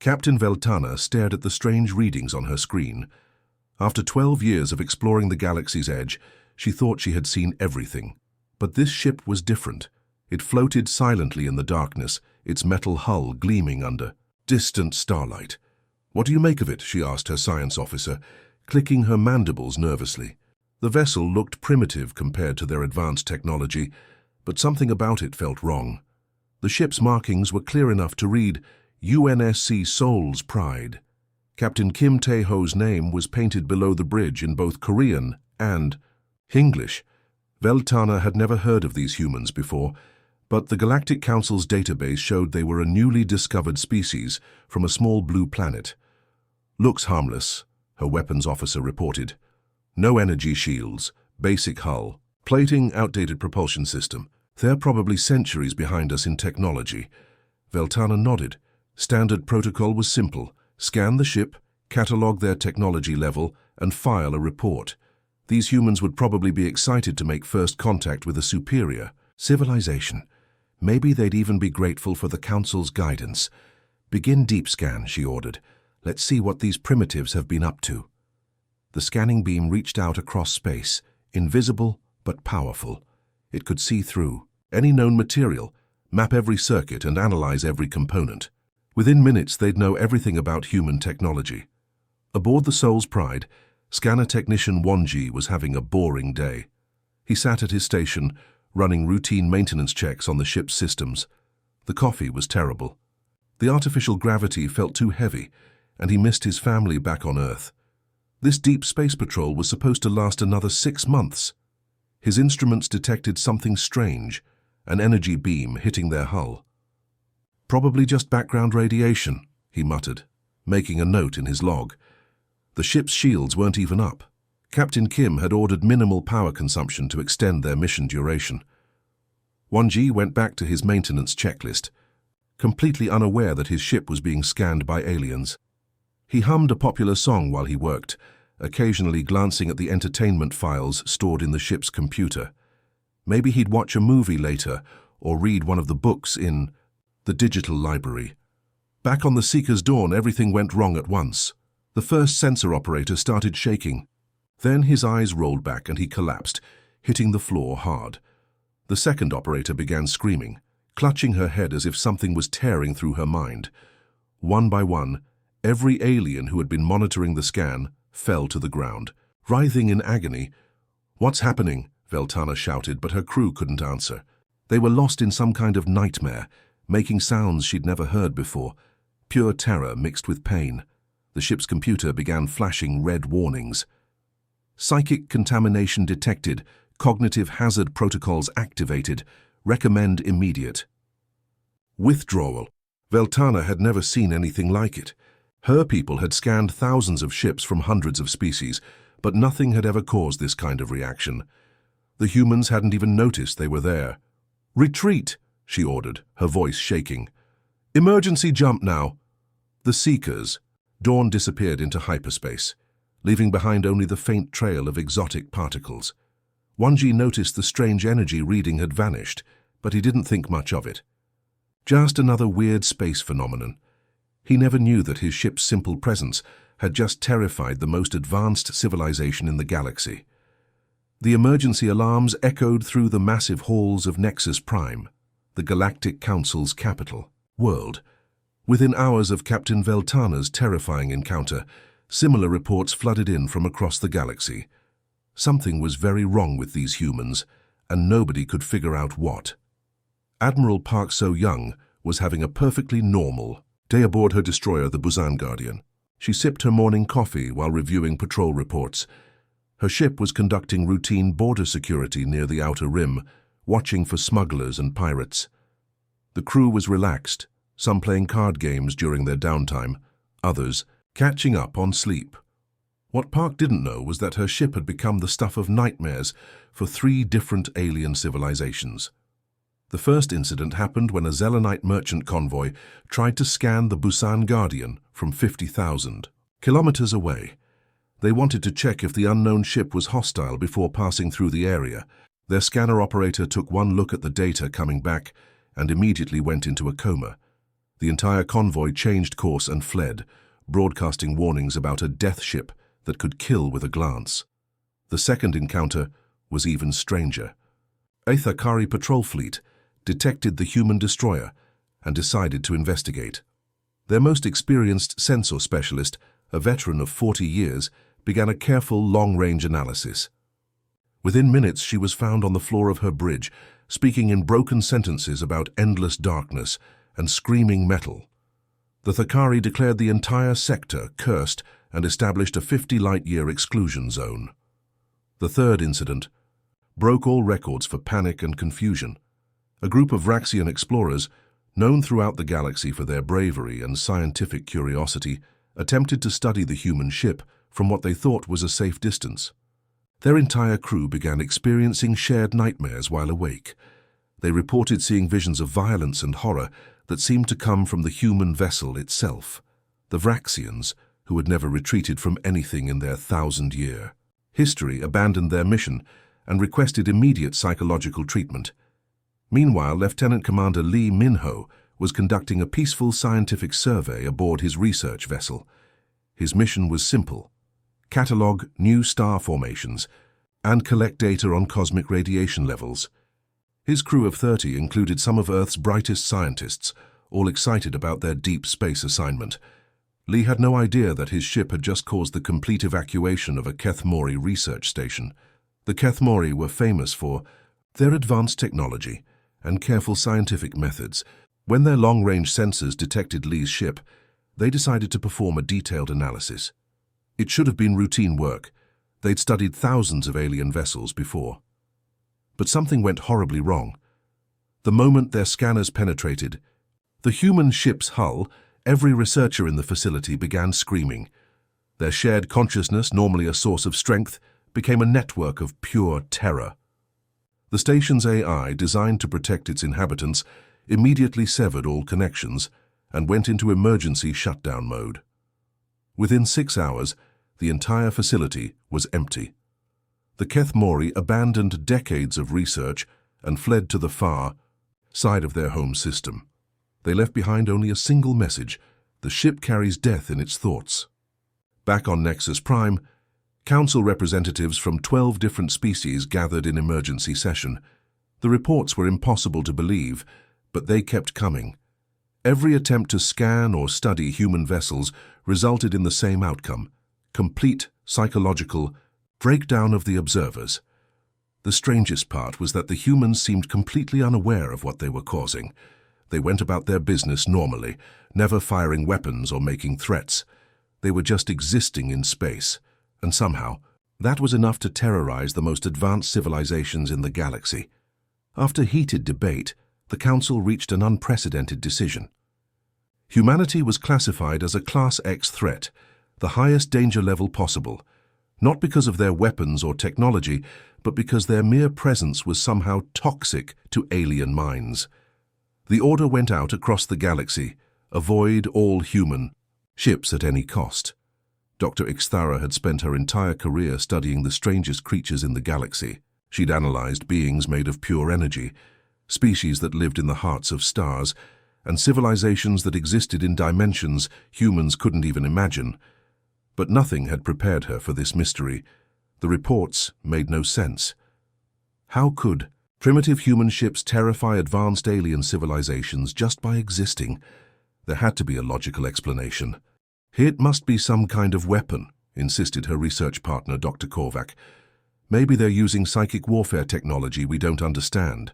Captain Veltana stared at the strange readings on her screen. After 12 years of exploring the galaxy's edge, she thought she had seen everything. But this ship was different. It floated silently in the darkness, its metal hull gleaming under distant starlight. "What do you make of it?" she asked her science officer, clicking her mandibles nervously. The vessel looked primitive compared to their advanced technology, but something about it felt wrong. The ship's markings were clear enough to read UNSC Soul's Pride. Captain Kim Tae-ho's name was painted below the bridge in both Korean and English. Veltana had never heard of these humans before, but the Galactic Council's database showed they were a newly discovered species from a small blue planet. "Looks harmless," her weapons officer reported. "No energy shields, basic hull, plating, outdated propulsion system. They're probably centuries behind us in technology." Veltana nodded. Standard protocol was simple: scan the ship, catalog their technology level, and file a report. These humans would probably be excited to make first contact with a superior civilization. Maybe they'd even be grateful for the Council's guidance. "Begin deep scan," she ordered. "Let's see what these primitives have been up to." The scanning beam reached out across space, invisible but powerful. It could see through any known material, map every circuit, and analyze every component. Within minutes, they'd know everything about human technology. Aboard the Soul's Pride, scanner technician Wonji was having a boring day. He sat at his station, running routine maintenance checks on the ship's systems. The coffee was terrible. The artificial gravity felt too heavy, and he missed his family back on Earth. This deep space patrol was supposed to last another 6 months. His instruments detected something strange, an energy beam hitting their hull. "Probably just background radiation," he muttered, making a note in his log. The ship's shields weren't even up. Captain Kim had ordered minimal power consumption to extend their mission duration. Wonji went back to his maintenance checklist, completely unaware that his ship was being scanned by aliens. He hummed a popular song while he worked, occasionally glancing at the entertainment files stored in the ship's computer. Maybe he'd watch a movie later or read one of the books in the digital library. Back on the Seeker's Dawn, everything went wrong at once. The first sensor operator started shaking. Then his eyes rolled back and he collapsed, hitting the floor hard. The second operator began screaming, clutching her head as if something was tearing through her mind. One by one, every alien who had been monitoring the scan fell to the ground, writhing in agony. "What's happening?" Veltana shouted, but her crew couldn't answer. They were lost in some kind of nightmare, making sounds she'd never heard before, pure terror mixed with pain. The ship's computer began flashing red warnings. "Psychic contamination detected. Cognitive hazard protocols activated. Recommend immediate withdrawal." Veltana had never seen anything like it. Her people had scanned thousands of ships from hundreds of species, but nothing had ever caused this kind of reaction. The humans hadn't even noticed they were there. "Retreat," she ordered, her voice shaking. "Emergency jump now." The Seekers. Dawn disappeared into hyperspace, leaving behind only the faint trail of exotic particles. Wonji noticed the strange energy reading had vanished, but he didn't think much of it. Just another weird space phenomenon. He never knew that his ship's simple presence had just terrified the most advanced civilization in the galaxy. The emergency alarms echoed through the massive halls of Nexus Prime, the Galactic Council's capital, world. Within hours of Captain Veltana's terrifying encounter, similar reports flooded in from across the galaxy. Something was very wrong with these humans, and nobody could figure out what. Admiral Park So-young was having a perfectly normal day aboard her destroyer, the Busan Guardian. She sipped her morning coffee while reviewing patrol reports. Her ship was conducting routine border security near the outer rim, watching for smugglers and pirates. The crew was relaxed, some playing card games during their downtime, others catching up on sleep. What Park didn't know was that her ship had become the stuff of nightmares for 3 different alien civilizations. The first incident happened when a Zelenite merchant convoy tried to scan the Busan Guardian from 50,000 kilometers away. They wanted to check if the unknown ship was hostile before passing through the area. Their scanner operator took one look at the data coming back and immediately went into a coma. The entire convoy changed course and fled, broadcasting warnings about a death ship that could kill with a glance. The second encounter was even stranger. A Thakari patrol fleet detected the human destroyer and decided to investigate. Their most experienced sensor specialist, a veteran of 40 years, began a careful long-range analysis. Within minutes, she was found on the floor of her bridge, speaking in broken sentences about endless darkness and screaming metal. The Thakari declared the entire sector cursed and established a 50-light-year exclusion zone. The third incident broke all records for panic and confusion. A group of Vraxian explorers, known throughout the galaxy for their bravery and scientific curiosity, attempted to study the human ship from what they thought was a safe distance. Their entire crew began experiencing shared nightmares while awake. They reported seeing visions of violence and horror that seemed to come from the human vessel itself. The Vraxians, who had never retreated from anything in their 1,000-year history, abandoned their mission and requested immediate psychological treatment. Meanwhile, Lieutenant Commander Lee Minho was conducting a peaceful scientific survey aboard his research vessel. His mission was simple: catalog new star formations and collect data on cosmic radiation levels. His crew of 30 included some of Earth's brightest scientists, all excited about their deep space assignment. Lee had no idea that his ship had just caused the complete evacuation of a Kethmori research station. The Kethmori were famous for their advanced technology and careful scientific methods. When their long-range sensors detected Lee's ship, they decided to perform a detailed analysis. It should have been routine work. They'd studied thousands of alien vessels before. But something went horribly wrong. The moment their scanners penetrated the human ship's hull, every researcher in the facility began screaming. Their shared consciousness, normally a source of strength, became a network of pure terror. The station's AI, designed to protect its inhabitants, immediately severed all connections and went into emergency shutdown mode. Within 6 hours, the entire facility was empty. The Kethmori abandoned decades of research and fled to the far side of their home system. They left behind only a single message: the ship carries death in its thoughts. Back on Nexus Prime, Council representatives from 12 different species gathered in emergency session. The reports were impossible to believe, but they kept coming. Every attempt to scan or study human vessels resulted in the same outcome: complete psychological breakdown of the observers. The strangest part was that the humans seemed completely unaware of what they were causing. They went about their business normally, never firing weapons or making threats. They were just existing in space, and somehow that was enough to terrorize the most advanced civilizations in the galaxy. After heated debate, the Council reached an unprecedented decision. Humanity was classified as a Class X threat, the highest danger level possible, not because of their weapons or technology, but because their mere presence was somehow toxic to alien minds. The order went out across the galaxy: avoid all human ships at any cost. Dr. Ixthara had spent her entire career studying the strangest creatures in the galaxy. She'd analyzed beings made of pure energy, species that lived in the hearts of stars, and civilizations that existed in dimensions humans couldn't even imagine. But nothing had prepared her for this mystery. The reports made no sense. How could primitive human ships terrify advanced alien civilizations just by existing? There had to be a logical explanation. It must be some kind of weapon, insisted her research partner, Dr. Korvac. Maybe they're using psychic warfare technology we don't understand.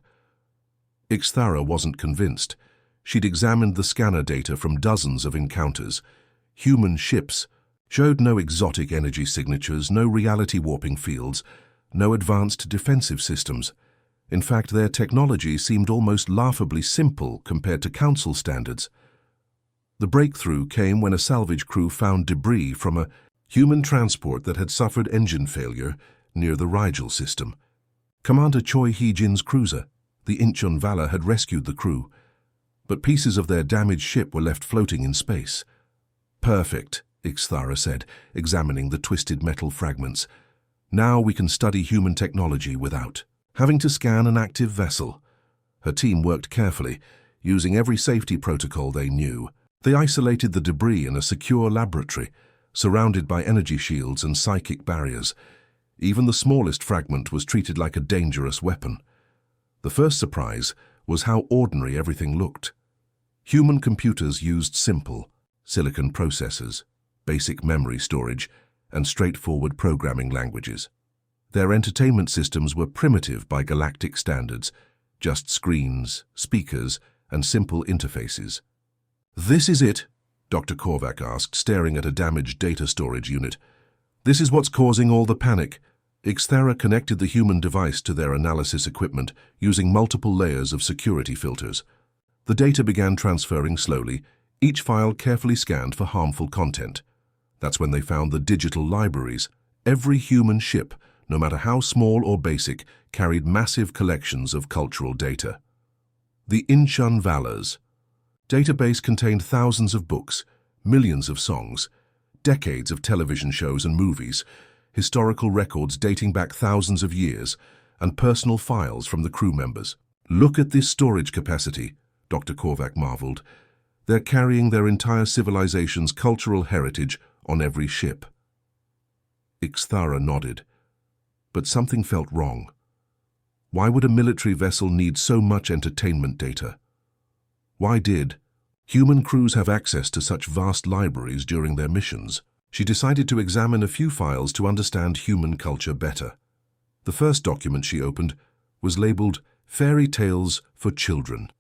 Ixthara wasn't convinced. She'd examined the scanner data from dozens of encounters. Human ships showed no exotic energy signatures, no reality warping fields, no advanced defensive systems. In fact, their technology seemed almost laughably simple compared to Council standards. The breakthrough came when a salvage crew found debris from a human transport that had suffered engine failure near the Rigel system. Commander Choi Hee-jin's cruiser, the Incheon Valor, had rescued the crew, but pieces of their damaged ship were left floating in space. Perfect, Ixthara said, examining the twisted metal fragments. Now we can study human technology without having to scan an active vessel. Her team worked carefully, using every safety protocol they knew. They isolated the debris in a secure laboratory, surrounded by energy shields and psychic barriers. Even the smallest fragment was treated like a dangerous weapon. The first surprise was how ordinary everything looked. Human computers used simple, silicon processors, basic memory storage, and straightforward programming languages. Their entertainment systems were primitive by galactic standards, just screens, speakers, and simple interfaces. "This is it?" Dr. Korvac asked, staring at a damaged data storage unit. "This is what's causing all the panic." Ixthara connected the human device to their analysis equipment using multiple layers of security filters. The data began transferring slowly, each file carefully scanned for harmful content. That's when they found the digital libraries. Every human ship, no matter how small or basic, carried massive collections of cultural data. The Inchun Valors database contained thousands of books, millions of songs, decades of television shows and movies, historical records dating back thousands of years, and personal files from the crew members. "Look at this storage capacity," Dr. Korvac marveled. "They're carrying their entire civilization's cultural heritage on every ship." Ixthara nodded, but something felt wrong. Why would a military vessel need so much entertainment data? Why did human crews have access to such vast libraries during their missions? She decided to examine a few files to understand human culture better. The first document she opened was labeled Fairy Tales for Children.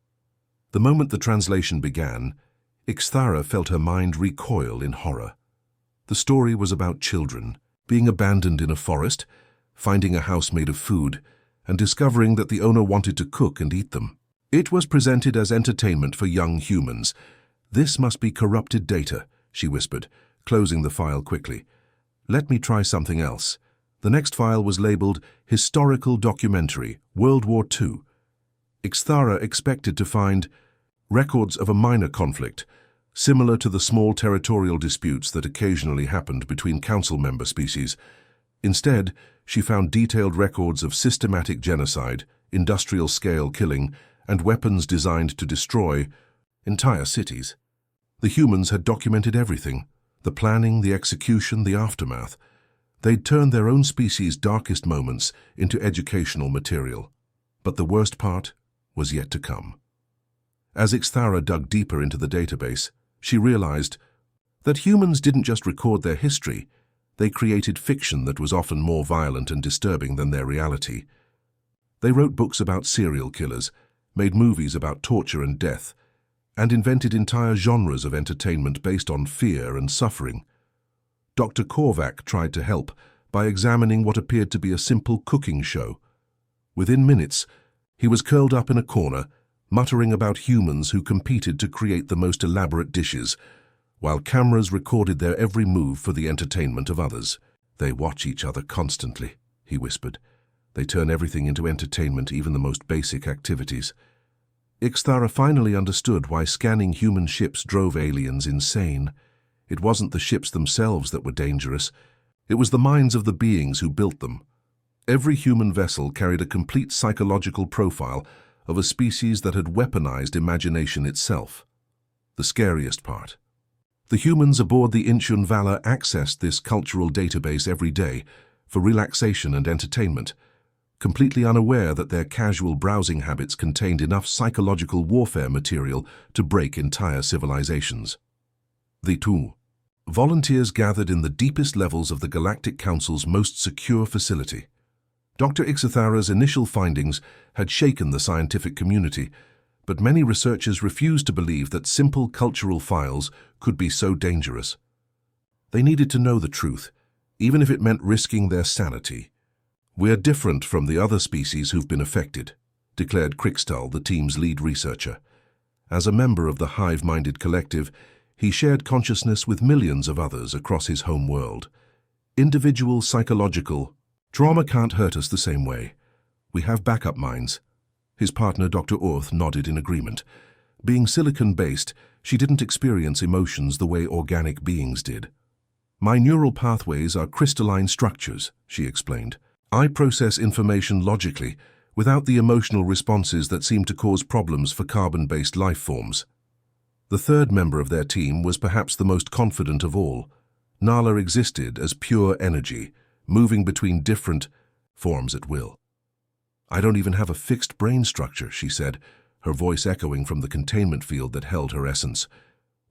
The moment the translation began, Ixthara felt her mind recoil in horror. The story was about children, being abandoned in a forest, finding a house made of food, and discovering that the owner wanted to cook and eat them. It was presented as entertainment for young humans. "This must be corrupted data," she whispered, closing the file quickly. "Let me try something else." The next file was labeled Historical Documentary, World War II. Ixthara expected to find records of a minor conflict, similar to the small territorial disputes that occasionally happened between council member species. Instead, she found detailed records of systematic genocide, industrial-scale killing, and weapons designed to destroy entire cities. The humans had documented everything: the planning, the execution, the aftermath. They'd turned their own species' darkest moments into educational material. But the worst part was yet to come. As Ixthara dug deeper into the database, she realized that humans didn't just record their history, they created fiction that was often more violent and disturbing than their reality. They wrote books about serial killers, made movies about torture and death, and invented entire genres of entertainment based on fear and suffering. Dr. Korvac tried to help by examining what appeared to be a simple cooking show. Within minutes, he was curled up in a corner, muttering about humans who competed to create the most elaborate dishes, while cameras recorded their every move for the entertainment of others. "They watch each other constantly," he whispered. "They turn everything into entertainment, even the most basic activities." Ixthara finally understood why scanning human ships drove aliens insane. It wasn't the ships themselves that were dangerous. It was the minds of the beings who built them. Every human vessel carried a complete psychological profile of a species that had weaponized imagination itself. The scariest part: the humans aboard the Inchun Valor accessed this cultural database every day for relaxation and entertainment, completely unaware that their casual browsing habits contained enough psychological warfare material to break entire civilizations. The two volunteers gathered in the deepest levels of the Galactic Council's most secure facility. Dr. Ixthara's initial findings had shaken the scientific community, but many researchers refused to believe that simple cultural files could be so dangerous. They needed to know the truth, even if it meant risking their sanity. "We're different from the other species who've been affected," declared Crickstall, the team's lead researcher. As a member of the hive-minded collective, he shared consciousness with millions of others across his home world. "Individual psychological trauma can't hurt us the same way. We have backup minds." His partner, Dr. Orth, nodded in agreement. Being silicon-based, she didn't experience emotions the way organic beings did. "My neural pathways are crystalline structures," she explained. "I process information logically, without the emotional responses that seem to cause problems for carbon-based life forms. The third member of their team was perhaps the most confident of all. Nala existed as pure energy, moving between different forms at will. "I don't even have a fixed brain structure," she said, her voice echoing from the containment field that held her essence.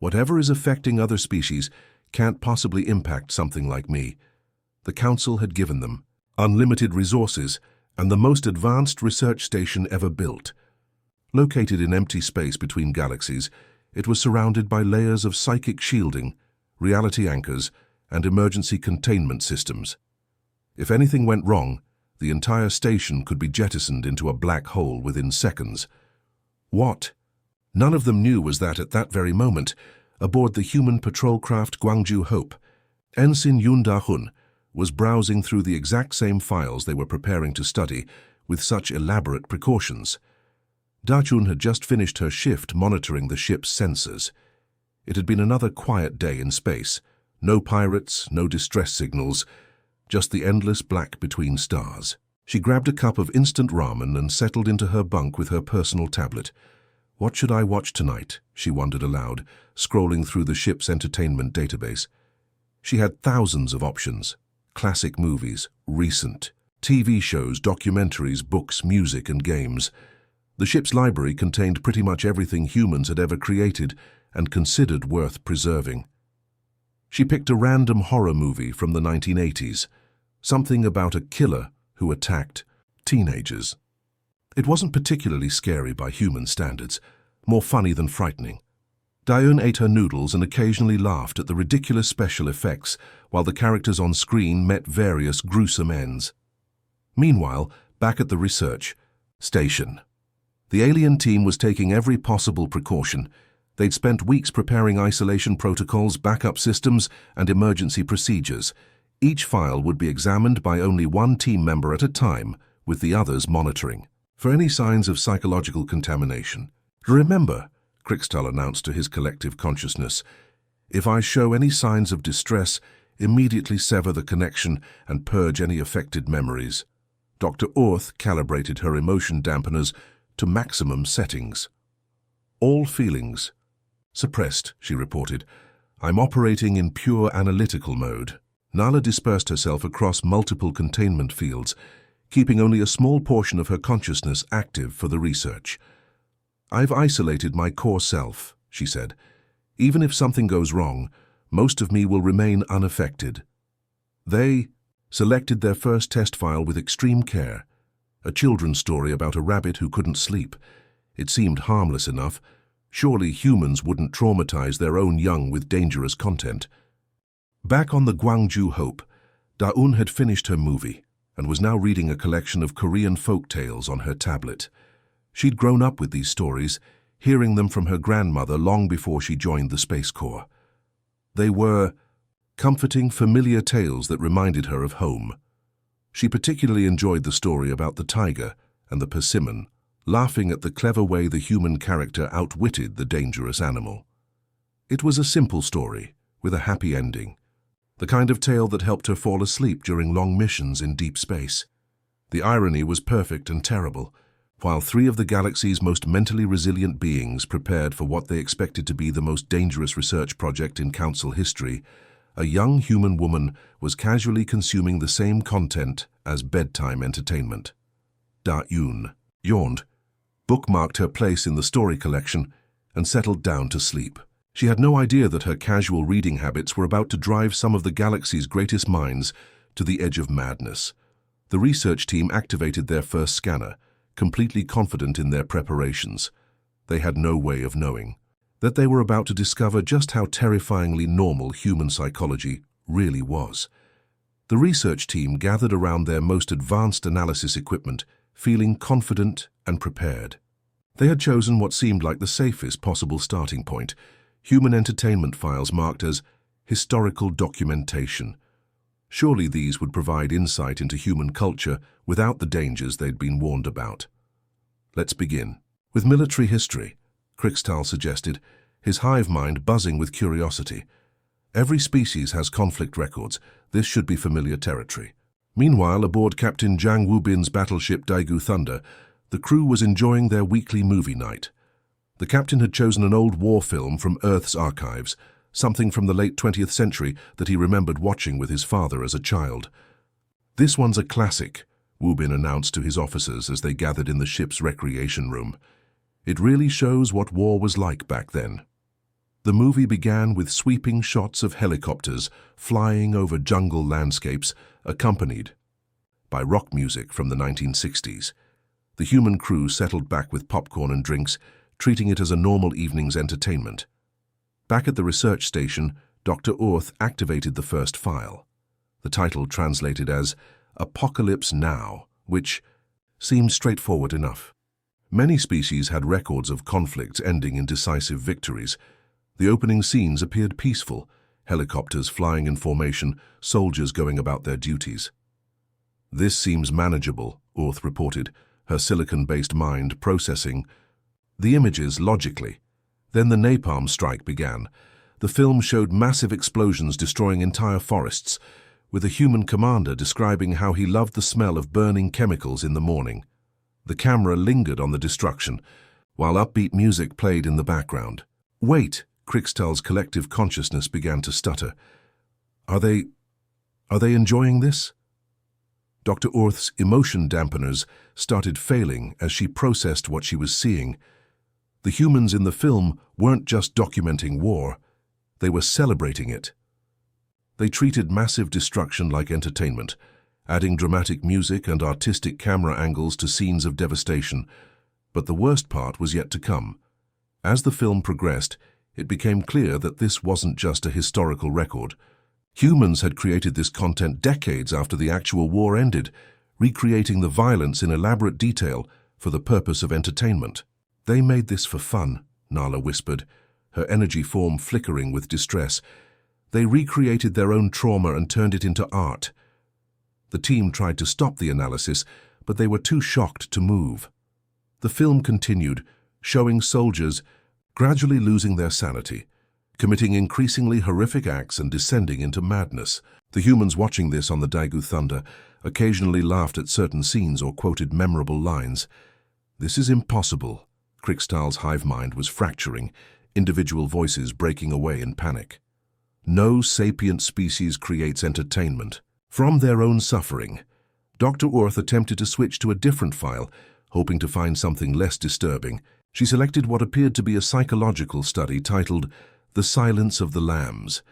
"Whatever is affecting other species can't possibly impact something like me." The Council had given them unlimited resources and the most advanced research station ever built. Located in empty space between galaxies, it was surrounded by layers of psychic shielding, reality anchors, and emergency containment systems. If anything went wrong, the entire station could be jettisoned into a black hole within seconds. What none of them knew was that at that very moment, aboard the human patrol craft Gwangju Hope, Ensign Yun Da-hun was browsing through the exact same files they were preparing to study with such elaborate precautions. Da-chun had just finished her shift monitoring the ship's sensors. It had been another quiet day in space. No pirates, no distress signals, just the endless black between stars. She grabbed a cup of instant ramen and settled into her bunk with her personal tablet. What should I watch tonight? She wondered aloud, scrolling through the ship's entertainment database. She had thousands of options. Classic movies, recent, TV shows, documentaries, books, music, and games. The ship's library contained pretty much everything humans had ever created and considered worth preserving. She picked a random horror movie from the 1980s, something about a killer who attacked teenagers. It wasn't particularly scary by human standards, more funny than frightening. Diane ate her noodles and occasionally laughed at the ridiculous special effects while the characters on screen met various gruesome ends. Meanwhile, back at the research station, the alien team was taking every possible precaution. They'd spent weeks preparing isolation protocols, backup systems, and emergency procedures. Each file would be examined by only one team member at a time, with the others monitoring for any signs of psychological contamination. "Remember," Krixtal announced to his collective consciousness, "if I show any signs of distress, immediately sever the connection and purge any affected memories." Dr. Orth calibrated her emotion dampeners to maximum settings. "All feelings suppressed," she reported. "I'm operating in pure analytical mode." Nala dispersed herself across multiple containment fields, keeping only a small portion of her consciousness active for the research. "I've isolated my core self," she said. "Even if something goes wrong, most of me will remain unaffected." They selected their first test file with extreme care, a children's story about a rabbit who couldn't sleep. It seemed harmless enough. Surely humans wouldn't traumatize their own young with dangerous content. Back on the Gwangju Hope, Da-un had finished her movie and was now reading a collection of Korean folk tales on her tablet. She'd grown up with these stories, hearing them from her grandmother long before she joined the Space Corps. They were comforting, familiar tales that reminded her of home. She particularly enjoyed the story about the tiger and the persimmon, laughing at the clever way the human character outwitted the dangerous animal. It was a simple story, with a happy ending, the kind of tale that helped her fall asleep during long missions in deep space. The irony was perfect and terrible. While three of the galaxy's most mentally resilient beings prepared for what they expected to be the most dangerous research project in Council history, a young human woman was casually consuming the same content as bedtime entertainment. Da-Yun yawned, bookmarked her place in the story collection, and settled down to sleep. She had no idea that her casual reading habits were about to drive some of the galaxy's greatest minds to the edge of madness. The research team activated their first scanner, completely confident in their preparations. They had no way of knowing that they were about to discover just how terrifyingly normal human psychology really was. The research team gathered around their most advanced analysis equipment, feeling confident and prepared. They had chosen what seemed like the safest possible starting point, human entertainment files marked as historical documentation. Surely these would provide insight into human culture without the dangers they'd been warned about. "Let's begin with military history," Krixtal suggested, his hive mind buzzing with curiosity. "Every species has conflict records. This should be familiar territory." Meanwhile, aboard Captain Jiang Wubin's battleship Daegu Thunder, the crew was enjoying their weekly movie night. The captain had chosen an old war film from Earth's archives, something from the late 20th century that he remembered watching with his father as a child. "This one's a classic," Wubin announced to his officers as they gathered in the ship's recreation room. "It really shows what war was like back then." The movie began with sweeping shots of helicopters flying over jungle landscapes, accompanied by rock music from the 1960s. The human crew settled back with popcorn and drinks, treating it as a normal evening's entertainment. Back at the research station, Dr. Orth activated the first file. The title translated as Apocalypse Now, which seemed straightforward enough. Many species had records of conflicts ending in decisive victories. The opening scenes appeared peaceful, helicopters flying in formation, soldiers going about their duties. "This seems manageable," Orth reported, her silicon-based mind processing the images logically. Then the napalm strike began. The film showed massive explosions destroying entire forests, with a human commander describing how he loved the smell of burning chemicals in the morning. The camera lingered on the destruction, while upbeat music played in the background. "Wait," Krixtal's collective consciousness began to stutter. Are they enjoying this?" Dr. Orth's emotion dampeners started failing as she processed what she was seeing. The humans in the film weren't just documenting war, they were celebrating it. They treated massive destruction like entertainment, adding dramatic music and artistic camera angles to scenes of devastation. But the worst part was yet to come. As the film progressed, it became clear that this wasn't just a historical record. Humans had created this content decades after the actual war ended, recreating the violence in elaborate detail for the purpose of entertainment. "They made this for fun," Nala whispered, her energy form flickering with distress. "They recreated their own trauma and turned it into art." The team tried to stop the analysis, but they were too shocked to move. The film continued, showing soldiers gradually losing their sanity, committing increasingly horrific acts and descending into madness. The humans watching this on the Daegu Thunder occasionally laughed at certain scenes or quoted memorable lines. "This is impossible." Krixtal's hive mind was fracturing, individual voices breaking away in panic. "No sapient species creates entertainment from their own suffering." Dr. Orth attempted to switch to a different file, hoping to find something less disturbing. She selected what appeared to be a psychological study titled The Silence of the Lambs.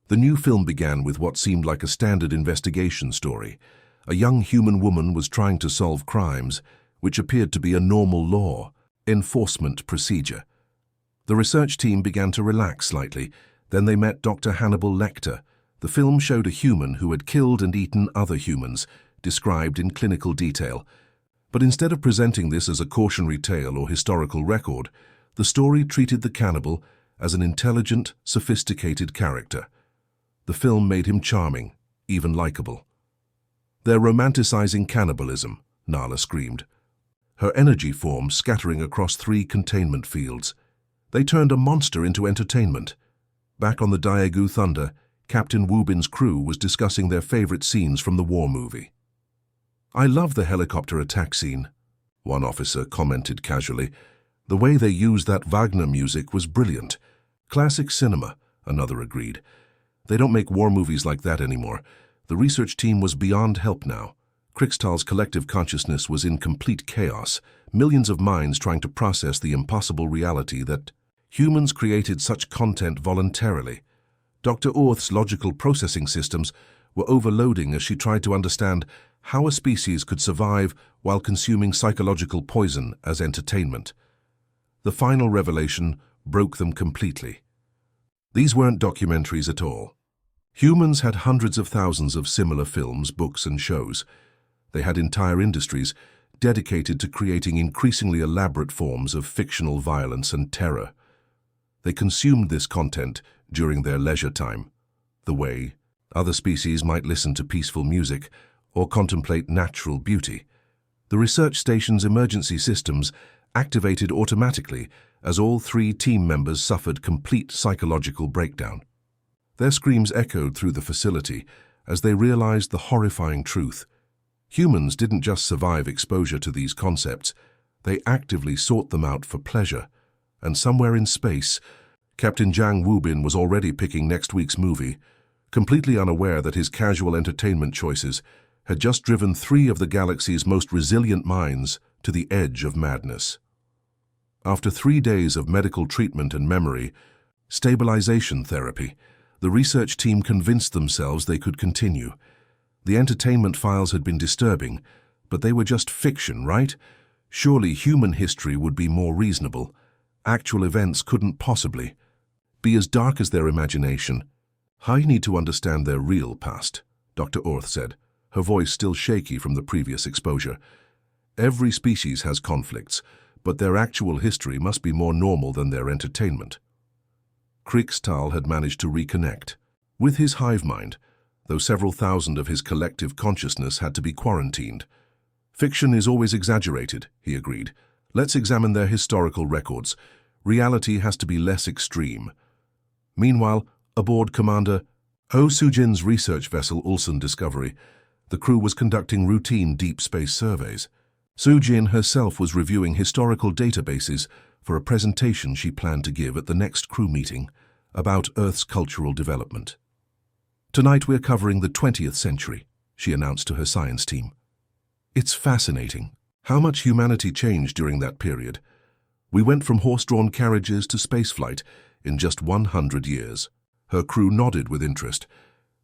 The new film began with what seemed like a standard investigation story. A young human woman was trying to solve crimes, which appeared to be a normal law enforcement procedure. The research team began to relax slightly. Then they met Dr. Hannibal Lecter. The film showed a human who had killed and eaten other humans, described in clinical detail. But instead of presenting this as a cautionary tale or historical record, the story treated the cannibal as an intelligent, sophisticated character. The film made him charming, even likable. "They're romanticizing cannibalism," Nala screamed, her energy form scattering across 3 containment fields. "They turned a monster into entertainment." Back on the Daegu Thunder, Captain Wubin's crew was discussing their favorite scenes from the war movie. "I love the helicopter attack scene," one officer commented casually. "The way they used that Wagner music was brilliant." "Classic cinema," another agreed. "They don't make war movies like that anymore." The research team was beyond help now. Krixtal's collective consciousness was in complete chaos, millions of minds trying to process the impossible reality that humans created such content voluntarily. Dr. Orth's logical processing systems were overloading as she tried to understand how a species could survive while consuming psychological poison as entertainment. The final revelation broke them completely. These weren't documentaries at all. Humans had hundreds of thousands of similar films, books, and shows. They had entire industries dedicated to creating increasingly elaborate forms of fictional violence and terror. They consumed this content during their leisure time, the way other species might listen to peaceful music or contemplate natural beauty. The research station's emergency systems activated automatically as all 3 team members suffered complete psychological breakdown. Their screams echoed through the facility as they realized the horrifying truth. Humans didn't just survive exposure to these concepts, they actively sought them out for pleasure. And somewhere in space, Captain Jiang Wubin was already picking next week's movie, completely unaware that his casual entertainment choices had just driven 3 of the galaxy's most resilient minds to the edge of madness. After 3 days of medical treatment and memory stabilization therapy, the research team convinced themselves they could continue. The entertainment files had been disturbing, but they were just fiction, right? Surely human history would be more reasonable. Actual events couldn't possibly be as dark as their imagination. I need to understand their real past, Dr. Orth said, her voice still shaky from the previous exposure. Every species has conflicts, but their actual history must be more normal than their entertainment. Kriegstahl had managed to reconnect with his hive mind, though several thousand of his collective consciousness had to be quarantined. Fiction is always exaggerated, he agreed. Let's examine their historical records. Reality has to be less extreme. Meanwhile, aboard Commander O. Sujin's research vessel Ulsan Discovery, the crew was conducting routine deep space surveys. Sujin herself was reviewing historical databases for a presentation she planned to give at the next crew meeting about Earth's cultural development. Tonight we're covering the 20th century, she announced to her science team. It's fascinating how much humanity changed during that period. We went from horse-drawn carriages to spaceflight in just 100 years. Her crew nodded with interest.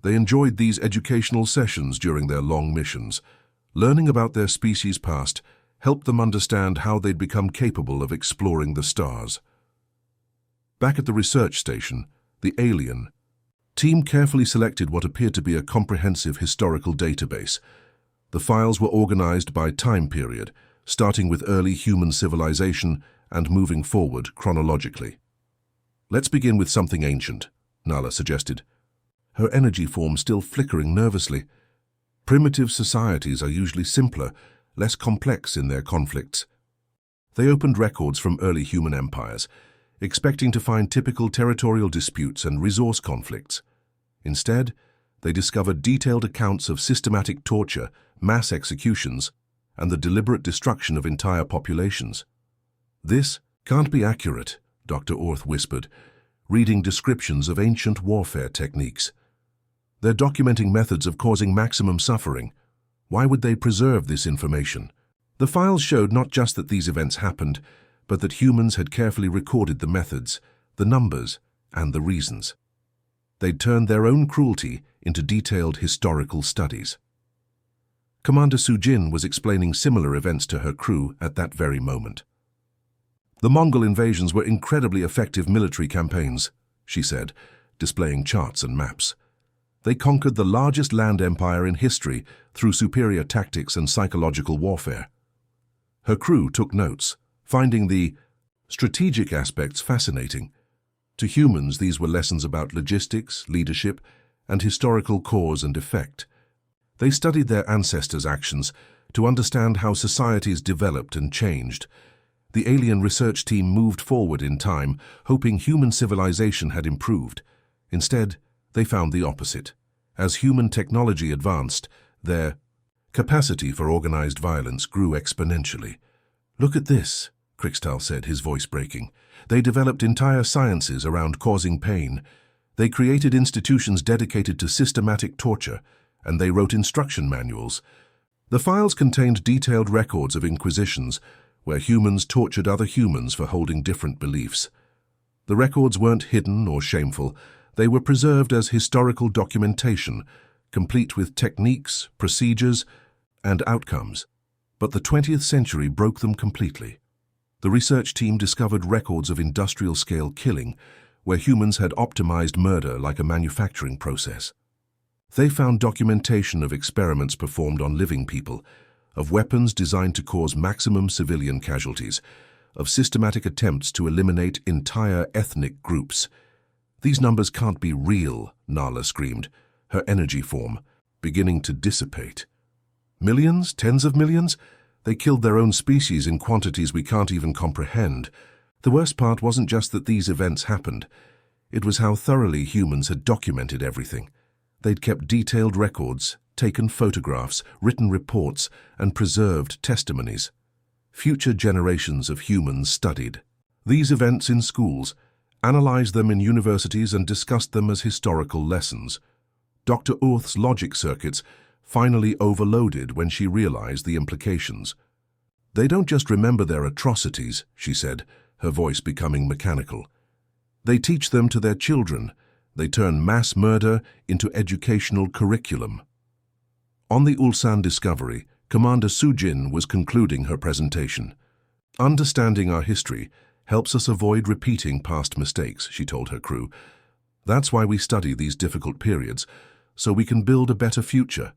They enjoyed these educational sessions during their long missions. Learning about their species' past helped them understand how they'd become capable of exploring the stars. Back at the research station, the alien team carefully selected what appeared to be a comprehensive historical database. The files were organized by time period, starting with early human civilization and moving forward chronologically. Let's begin with something ancient, Nala suggested, her energy form still flickering nervously. Primitive societies are usually simpler, less complex in their conflicts. They opened records from early human empires, expecting to find typical territorial disputes and resource conflicts. Instead, they discovered detailed accounts of systematic torture, mass executions, and the deliberate destruction of entire populations. This can't be accurate, Dr. Orth whispered, reading descriptions of ancient warfare techniques. They're documenting methods of causing maximum suffering. Why would they preserve this information? The files showed not just that these events happened, but that humans had carefully recorded the methods, the numbers, and the reasons. They'd turned their own cruelty into detailed historical studies. Commander Sujin was explaining similar events to her crew at that very moment. The Mongol invasions were incredibly effective military campaigns, she said, displaying charts and maps. They conquered the largest land empire in history through superior tactics and psychological warfare. Her crew took notes, finding the strategic aspects fascinating. To humans, these were lessons about logistics, leadership, and historical cause and effect. They studied their ancestors' actions to understand how societies developed and changed. The alien research team moved forward in time, hoping human civilization had improved. Instead, they found the opposite. As human technology advanced, their capacity for organized violence grew exponentially. Look at this, Kriegstahl said, his voice breaking. They developed entire sciences around causing pain. They created institutions dedicated to systematic torture, and they wrote instruction manuals. The files contained detailed records of inquisitions, where humans tortured other humans for holding different beliefs. The records weren't hidden or shameful. They were preserved as historical documentation, complete with techniques, procedures, and outcomes. But the 20th century broke them completely. The research team discovered records of industrial-scale killing, where humans had optimized murder like a manufacturing process. They found documentation of experiments performed on living people, of weapons designed to cause maximum civilian casualties, of systematic attempts to eliminate entire ethnic groups. These numbers can't be real, Nala screamed, her energy form beginning to dissipate. Millions? Tens of millions? They killed their own species in quantities we can't even comprehend. The worst part wasn't just that these events happened. It was how thoroughly humans had documented everything. They'd kept detailed records, taken photographs, written reports, and preserved testimonies. Future generations of humans studied these events in schools, analyzed them in universities, and discussed them as historical lessons. Dr. Orth's logic circuits finally overloaded when she realized the implications. "They don't just remember their atrocities," she said, her voice becoming mechanical. "They teach them to their children. They turn mass murder into educational curriculum." On the Ulsan Discovery, Commander Sujin was concluding her presentation. "Understanding our history helps us avoid repeating past mistakes," she told her crew. "That's why we study these difficult periods, so we can build a better future."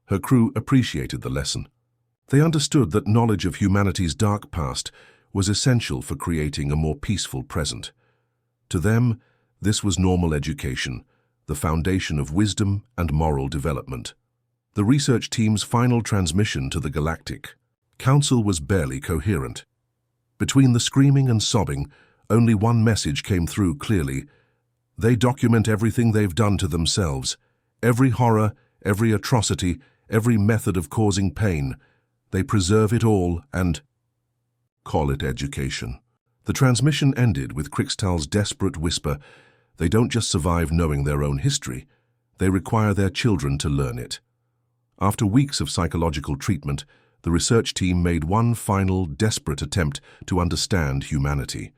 Her crew appreciated the lesson. They understood that knowledge of humanity's dark past was essential for creating a more peaceful present. To them, this was normal education, the foundation of wisdom and moral development. The research team's final transmission to the Galactic Council was barely coherent. Between the screaming and sobbing, only one message came through clearly. They document everything they've done to themselves, every horror, every atrocity, every method of causing pain. They preserve it all and call it education. The transmission ended with Krixtal's desperate whisper, "They don't just survive knowing their own history, they require their children to learn it." After weeks of psychological treatment, the research team made one final, desperate attempt to understand humanity.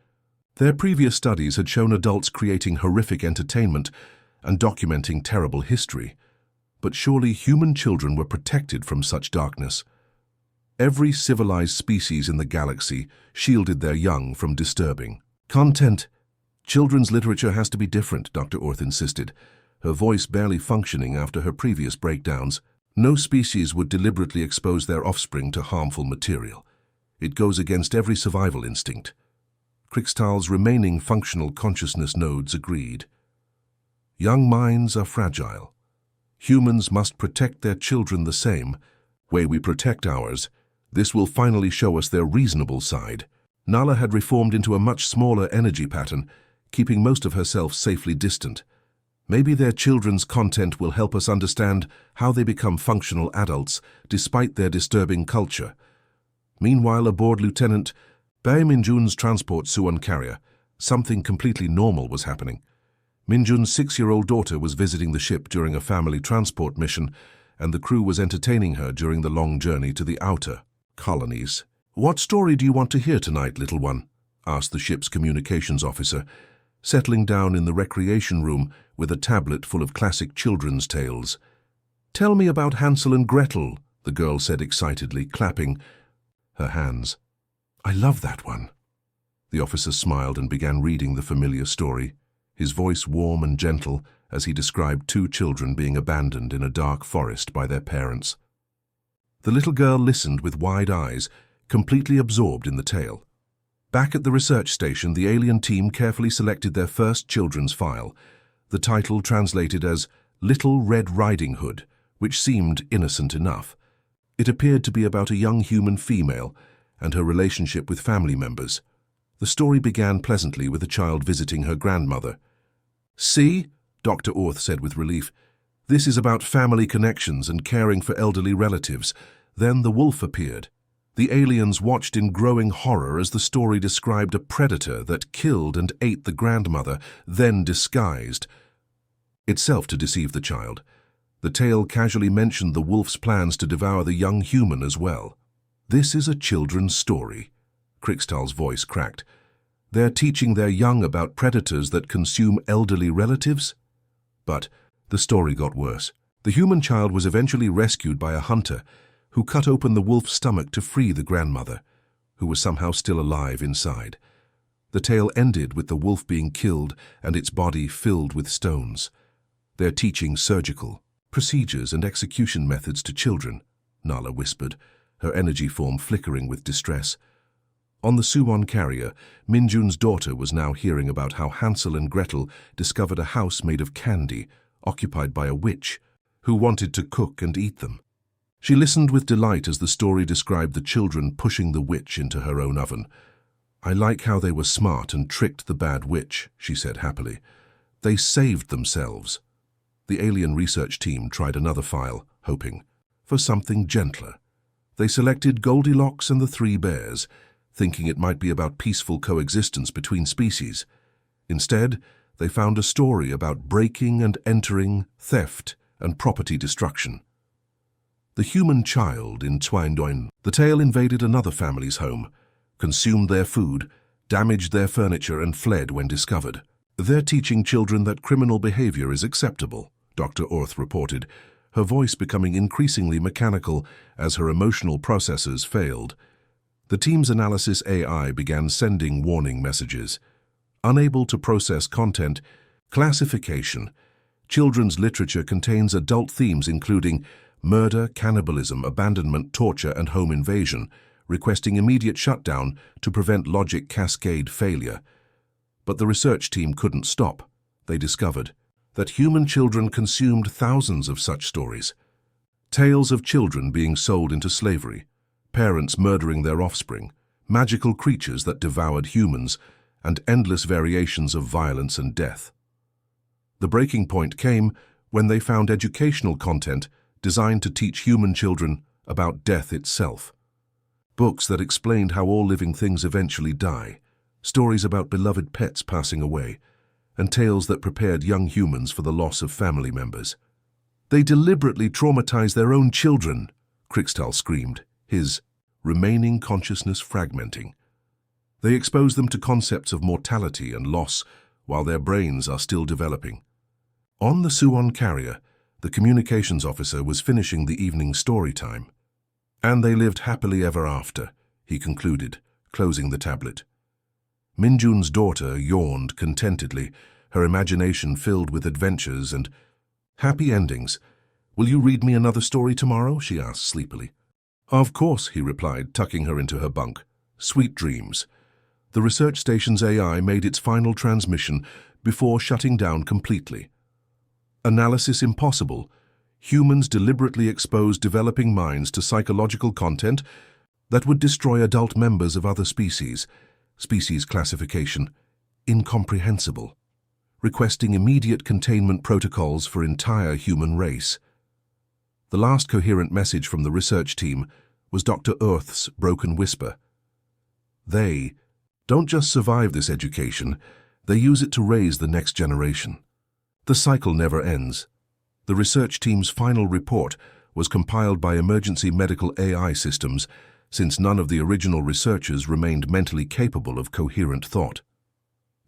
Their previous studies had shown adults creating horrific entertainment and documenting terrible history. But surely human children were protected from such darkness. Every civilized species in the galaxy shielded their young from disturbing content. "Children's literature has to be different," Dr. Orth insisted, her voice barely functioning after her previous breakdowns. "No species would deliberately expose their offspring to harmful material. It goes against every survival instinct." Krixtal's remaining functional consciousness nodes agreed. "Young minds are fragile. Humans must protect their children the same way we protect ours. This will finally show us their reasonable side." Nala had reformed into a much smaller energy pattern, keeping most of herself safely distant. Maybe their children's content will help us understand how they become functional adults despite their disturbing culture. Meanwhile, aboard Lieutenant Bae Minjun's transport Suwon carrier, something completely normal was happening. Minjun's 6-year-old daughter was visiting the ship during a family transport mission, and the crew was entertaining her during the long journey to the outer colonies. "What story do you want to hear tonight, little one?" asked the ship's communications officer, settling down in the recreation room with a tablet full of classic children's tales. "Tell me about Hansel and Gretel," the girl said excitedly, clapping her hands. "I love that one." The officer smiled and began reading the familiar story, his voice warm and gentle as he described 2 children being abandoned in a dark forest by their parents. The little girl listened with wide eyes, completely absorbed in the tale. Back at the research station, the alien team carefully selected their first children's file, the title translated as Little Red Riding Hood, which seemed innocent enough. It appeared to be about a young human female and her relationship with family members. The story began pleasantly with a child visiting her grandmother. "See," Dr. Orth said with relief, "this is about family connections and caring for elderly relatives." Then the wolf appeared. The aliens watched in growing horror as the story described a predator that killed and ate the grandmother, then disguised itself to deceive the child. The tale casually mentioned the wolf's plans to devour the young human as well. "This is a children's story," Krixtal's voice cracked. "They're teaching their young about predators that consume elderly relatives?" But the story got worse. The human child was eventually rescued by a hunter who cut open the wolf's stomach to free the grandmother, who was somehow still alive inside. The tale ended with the wolf being killed and its body filled with stones. "They're teaching surgical procedures and execution methods to children," Nala whispered, her energy form flickering with distress. On the Suwon carrier, Minjun's daughter was now hearing about how Hansel and Gretel discovered a house made of candy, occupied by a witch, who wanted to cook and eat them. She listened with delight as the story described the children pushing the witch into her own oven. "I like how they were smart and tricked the bad witch," she said happily. "They saved themselves." The alien research team tried another file, hoping for something gentler. They selected Goldilocks and the Three Bears, thinking it might be about peaceful coexistence between species. Instead, they found a story about breaking and entering, theft, and property destruction. The Human Child in Twindoin. The tale invaded another family's home, consumed their food, damaged their furniture, and fled when discovered. They're teaching children that criminal behavior is acceptable, Dr. Orth reported, her voice becoming increasingly mechanical as her emotional processors failed. The team's analysis AI began sending warning messages. Unable to process content, classification. Children's literature contains adult themes including murder, cannibalism, abandonment, torture, and home invasion, requesting immediate shutdown to prevent logic cascade failure. But the research team couldn't stop. They discovered that human children consumed thousands of such stories. Tales of children being sold into slavery, parents murdering their offspring, magical creatures that devoured humans, and endless variations of violence and death. The breaking point came when they found educational content designed to teach human children about death itself. Books that explained how all living things eventually die, stories about beloved pets passing away, and tales that prepared young humans for the loss of family members. They deliberately traumatized their own children, Krixtal screamed, his remaining consciousness fragmenting. They expose them to concepts of mortality and loss while their brains are still developing. On the Supercarrier, the communications officer was finishing the evening story time. And they lived happily ever after, he concluded, closing the tablet. Minjun's daughter yawned contentedly, her imagination filled with adventures and happy endings. "Will you read me another story tomorrow?" she asked sleepily. "Of course," he replied, tucking her into her bunk. Sweet dreams. The research station's AI made its final transmission before shutting down completely. Analysis impossible. Humans deliberately exposed developing minds to psychological content that would destroy adult members of other species. Species classification incomprehensible. Requesting immediate containment protocols for entire human race. The last coherent message from the research team was Dr. Earth's broken whisper. They don't just survive this education, they use it to raise the next generation. The cycle never ends. The research team's final report was compiled by emergency medical AI systems, since none of the original researchers remained mentally capable of coherent thought.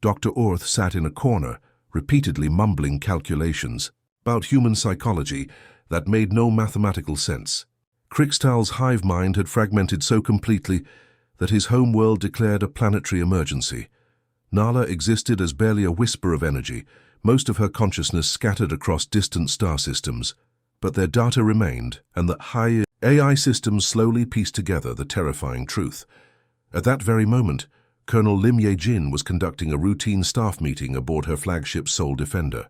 Dr. Orth sat in a corner, repeatedly mumbling calculations about human psychology that made no mathematical sense. Krixtal's hive mind had fragmented so completely that his home world declared a planetary emergency. Nala existed as barely a whisper of energy, most of her consciousness scattered across distant star systems. But their data remained, and the high AI systems slowly pieced together the terrifying truth. At that very moment, Colonel Lim Ye-jin was conducting a routine staff meeting aboard her flagship Soul Defender.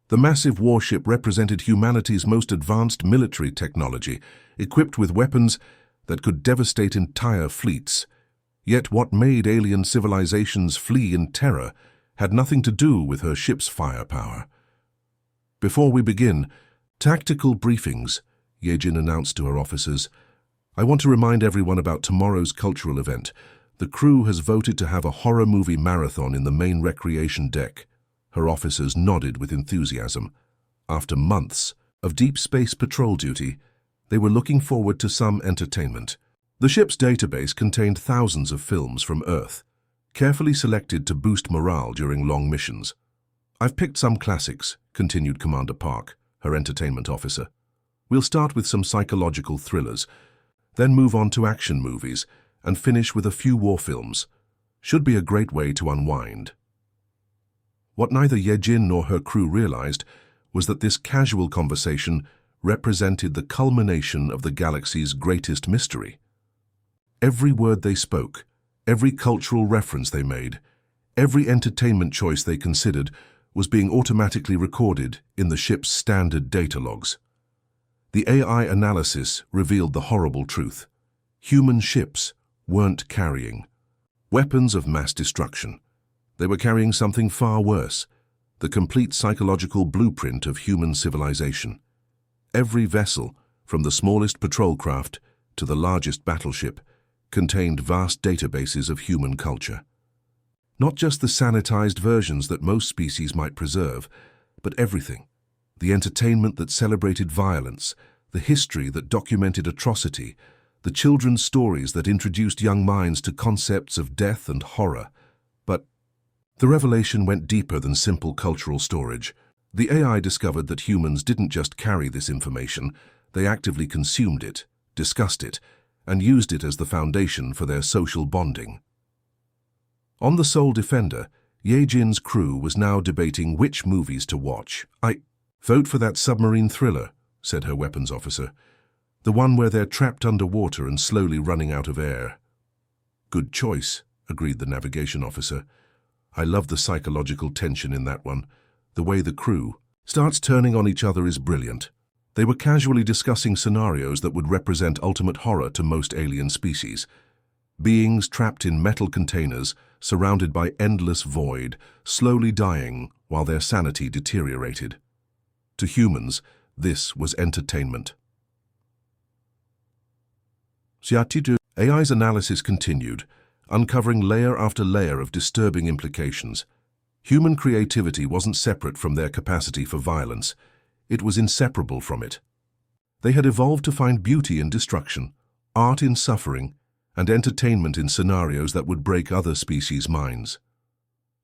The massive warship represented humanity's most advanced military technology, equipped with weapons that could devastate entire fleets. Yet what made alien civilizations flee in terror had nothing to do with her ship's firepower. "Before we begin, tactical briefings," Ye-jin announced to her officers. "I want to remind everyone about tomorrow's cultural event. The crew has voted to have a horror movie marathon in the main recreation deck." Her officers nodded with enthusiasm. After months of deep space patrol duty, they were looking forward to some entertainment. The ship's database contained thousands of films from Earth, carefully selected to boost morale during long missions. "I've picked some classics," continued Commander Park, her entertainment officer. "We'll start with some psychological thrillers, then move on to action movies, and finish with a few war films. Should be a great way to unwind." What neither Ye-jin nor her crew realized was that this casual conversation represented the culmination of the galaxy's greatest mystery. Every word they spoke, every cultural reference they made, every entertainment choice they considered was being automatically recorded in the ship's standard data logs. The AI analysis revealed the horrible truth. Human ships weren't carrying weapons of mass destruction. They were carrying something far worse, the complete psychological blueprint of human civilization. Every vessel, from the smallest patrol craft to the largest battleship, contained vast databases of human culture. Not just the sanitized versions that most species might preserve, but everything. The entertainment that celebrated violence, the history that documented atrocity, the children's stories that introduced young minds to concepts of death and horror. But the revelation went deeper than simple cultural storage. The AI discovered that humans didn't just carry this information, they actively consumed it, discussed it, and used it as the foundation for their social bonding. On the Soul Defender, Ye Jin's crew was now debating which movies to watch. Vote for that submarine thriller, said her weapons officer. The one where they're trapped underwater and slowly running out of air. Good choice, agreed the navigation officer. I love the psychological tension in that one. The way the crew starts turning on each other is brilliant. They were casually discussing scenarios that would represent ultimate horror to most alien species. Beings trapped in metal containers, surrounded by endless void, slowly dying while their sanity deteriorated. To humans, this was entertainment. AI's analysis continued, uncovering layer after layer of disturbing implications. Human creativity wasn't separate from their capacity for violence. It was inseparable from it. They had evolved to find beauty in destruction, art in suffering, and entertainment in scenarios that would break other species' minds.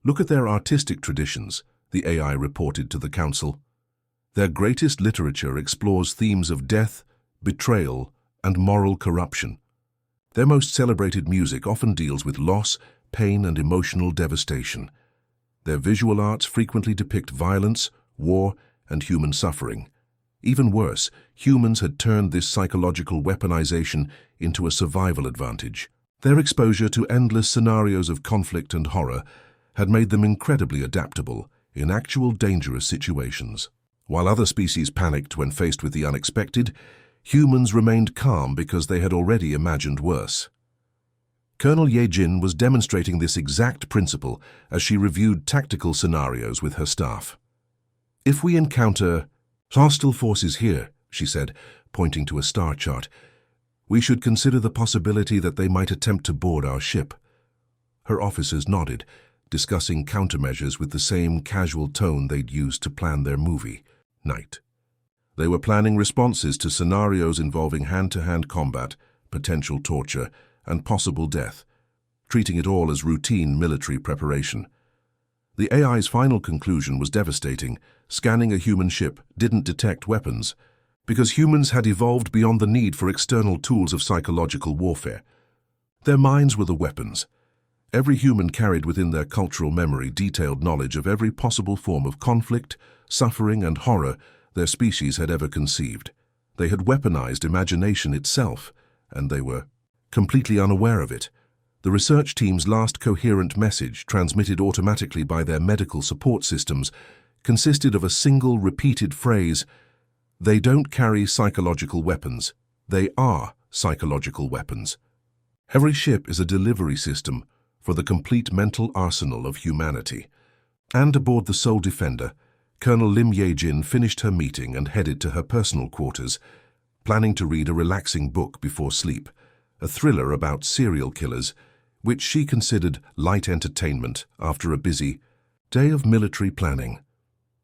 Look at their artistic traditions, the AI reported to the Council. Their greatest literature explores themes of death, betrayal, and moral corruption. Their most celebrated music often deals with loss, pain, and emotional devastation. Their visual arts frequently depict violence, war, and human suffering. Even worse, humans had turned this psychological weaponization into a survival advantage. Their exposure to endless scenarios of conflict and horror had made them incredibly adaptable in actual dangerous situations. While other species panicked when faced with the unexpected, humans remained calm because they had already imagined worse. Colonel Ye Jin was demonstrating this exact principle as she reviewed tactical scenarios with her staff. If we encounter hostile forces here, she said, pointing to a star chart, we should consider the possibility that they might attempt to board our ship. Her officers nodded, discussing countermeasures with the same casual tone they'd used to plan their movie, Night. They were planning responses to scenarios involving hand-to-hand combat, potential torture, and possible death, treating it all as routine military preparation. The AI's final conclusion was devastating. Scanning a human ship didn't detect weapons, because humans had evolved beyond the need for external tools of psychological warfare. Their minds were the weapons. Every human carried within their cultural memory detailed knowledge of every possible form of conflict, suffering, and horror their species had ever conceived. They had weaponized imagination itself, and they were completely unaware of it. The research team's last coherent message, transmitted automatically by their medical support systems, consisted of a single repeated phrase: "They don't carry psychological weapons. They are psychological weapons." Every ship is a delivery system for the complete mental arsenal of humanity. And aboard the Soul Defender, Colonel Lim Ye-jin finished her meeting and headed to her personal quarters, planning to read a relaxing book before sleep, a thriller about serial killers, which she considered light entertainment after a busy day of military planning.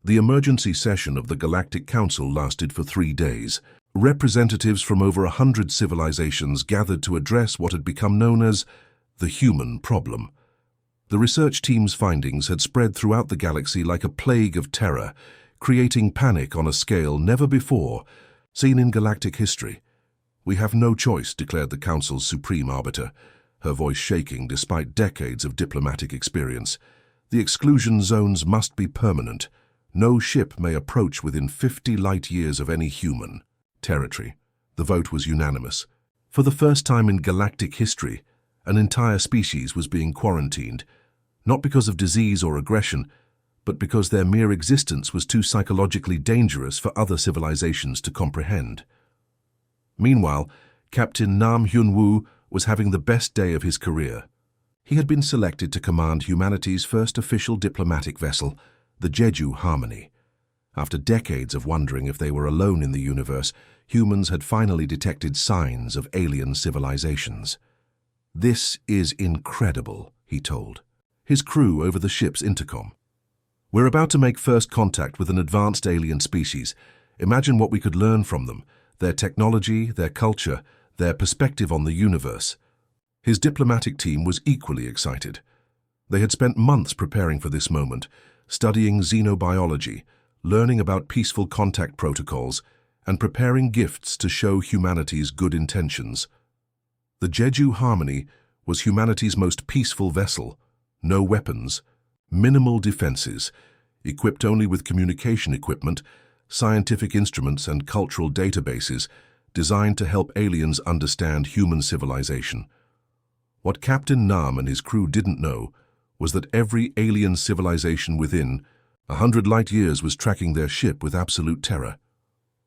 The emergency session of the Galactic Council lasted for 3 days. Representatives from over 100 civilizations gathered to address what had become known as the human problem. The research team's findings had spread throughout the galaxy like a plague of terror, creating panic on a scale never before seen in galactic history. "We have no choice," declared the Council's supreme arbiter, her voice shaking despite decades of diplomatic experience. "The exclusion zones must be permanent. No ship may approach within 50 light years of any human territory." The vote was unanimous. For the first time in galactic history, an entire species was being quarantined, not because of disease or aggression, but because their mere existence was too psychologically dangerous for other civilizations to comprehend. Meanwhile, Captain Nam Hyun-woo was having the best day of his career. He had been selected to command humanity's first official diplomatic vessel, the Jeju Harmony. After decades of wondering if they were alone in the universe, humans had finally detected signs of alien civilizations. "This is incredible," he told his crew over the ship's intercom. "We're about to make first contact with an advanced alien species. Imagine what we could learn from them, their technology, their culture, their perspective on the universe." His diplomatic team was equally excited. They had spent months preparing for this moment, studying xenobiology, learning about peaceful contact protocols, and preparing gifts to show humanity's good intentions. The Jeju Harmony was humanity's most peaceful vessel. No weapons, minimal defenses, equipped only with communication equipment, scientific instruments, and cultural databases designed to help aliens understand human civilization. What Captain Nam and his crew didn't know was that every alien civilization within 100 light years was tracking their ship with absolute terror.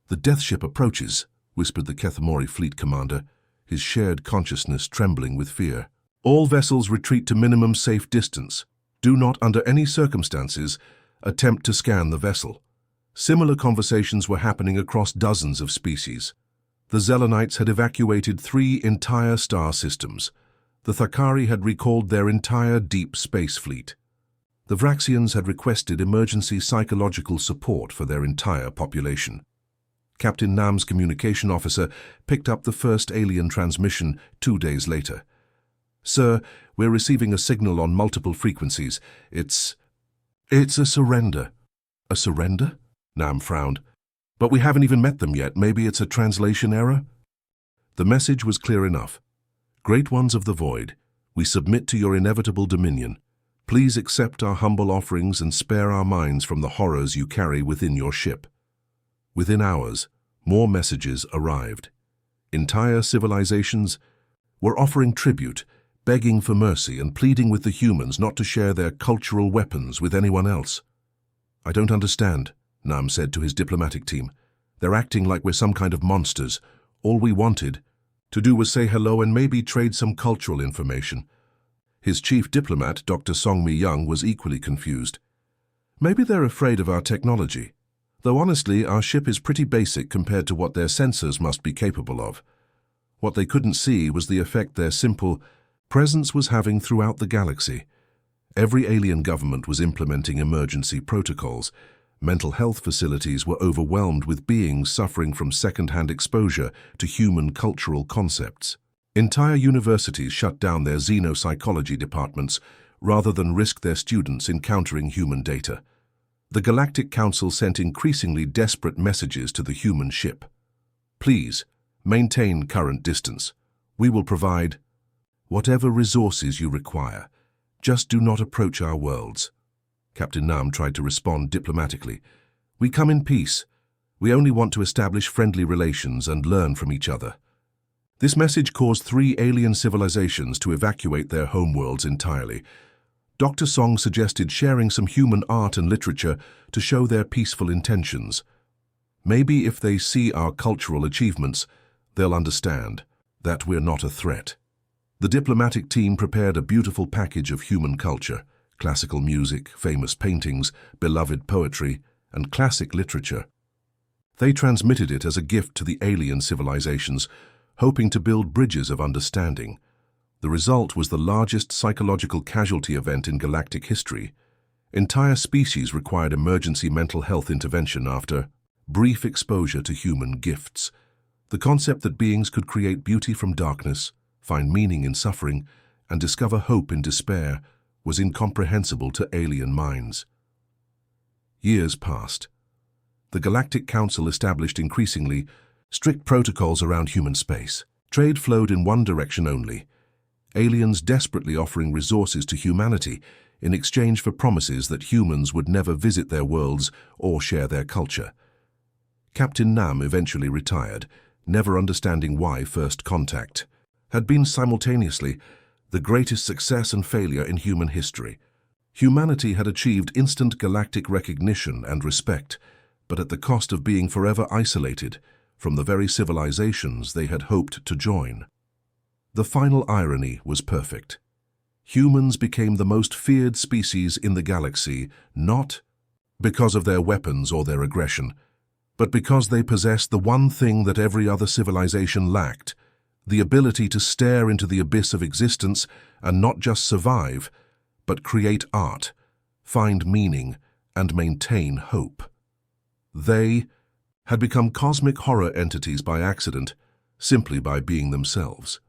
"The death ship approaches," whispered the Kethamori fleet commander, his shared consciousness trembling with fear. "All vessels retreat to minimum safe distance. Do not, under any circumstances, attempt to scan the vessel." Similar conversations were happening across dozens of species. The Zelenites had evacuated 3 entire star systems. The Thakari had recalled their entire deep space fleet. The Vraxians had requested emergency psychological support for their entire population. Captain Nam's communication officer picked up the first alien transmission 2 days later. "Sir, we're receiving a signal on multiple frequencies. It's a surrender." "A surrender?" Nam frowned. "But we haven't even met them yet. Maybe it's a translation error?" The message was clear enough. "Great ones of the void, we submit to your inevitable dominion. Please accept our humble offerings and spare our minds from the horrors you carry within your ship." Within hours, more messages arrived. Entire civilizations were offering tribute, begging for mercy and pleading with the humans not to share their cultural weapons with anyone else. "I don't understand," Nam said to his diplomatic team. "They're acting like we're some kind of monsters. All we wanted to do was say hello and maybe trade some cultural information." His chief diplomat, Dr. Song-Mi Young, was equally confused. "Maybe they're afraid of our technology. Though honestly, our ship is pretty basic compared to what their sensors must be capable of." What they couldn't see was the effect their simple presence was having throughout the galaxy. Every alien government was implementing emergency protocols. Mental health facilities were overwhelmed with beings suffering from second-hand exposure to human cultural concepts. Entire universities shut down their xenopsychology departments rather than risk their students encountering human data. The Galactic Council sent increasingly desperate messages to the human ship. "Please, maintain current distance. We will provide whatever resources you require. Just do not approach our worlds." Captain Nam tried to respond diplomatically. "We come in peace. We only want to establish friendly relations and learn from each other." This message caused 3 alien civilizations to evacuate their homeworlds entirely. Dr. Song suggested sharing some human art and literature to show their peaceful intentions. "Maybe if they see our cultural achievements, they'll understand that we're not a threat." The diplomatic team prepared a beautiful package of human culture: classical music, famous paintings, beloved poetry, and classic literature. They transmitted it as a gift to the alien civilizations, hoping to build bridges of understanding. The result was the largest psychological casualty event in galactic history. Entire species required emergency mental health intervention after brief exposure to human gifts. The concept that beings could create beauty from darkness, find meaning in suffering, and discover hope in despair was incomprehensible to alien minds. Years passed. The Galactic Council established increasingly strict protocols around human space. Trade flowed in one direction only: aliens desperately offering resources to humanity in exchange for promises that humans would never visit their worlds or share their culture. Captain Nam eventually retired, never understanding why First Contact had been simultaneously the greatest success and failure in human history. Humanity had achieved instant galactic recognition and respect, but at the cost of being forever isolated from the very civilizations they had hoped to join. The final irony was perfect. Humans became the most feared species in the galaxy, not because of their weapons or their aggression, but because they possessed the one thing that every other civilization lacked, the ability to stare into the abyss of existence and not just survive, but create art, find meaning, and maintain hope. They had become cosmic horror entities by accident, simply by being themselves.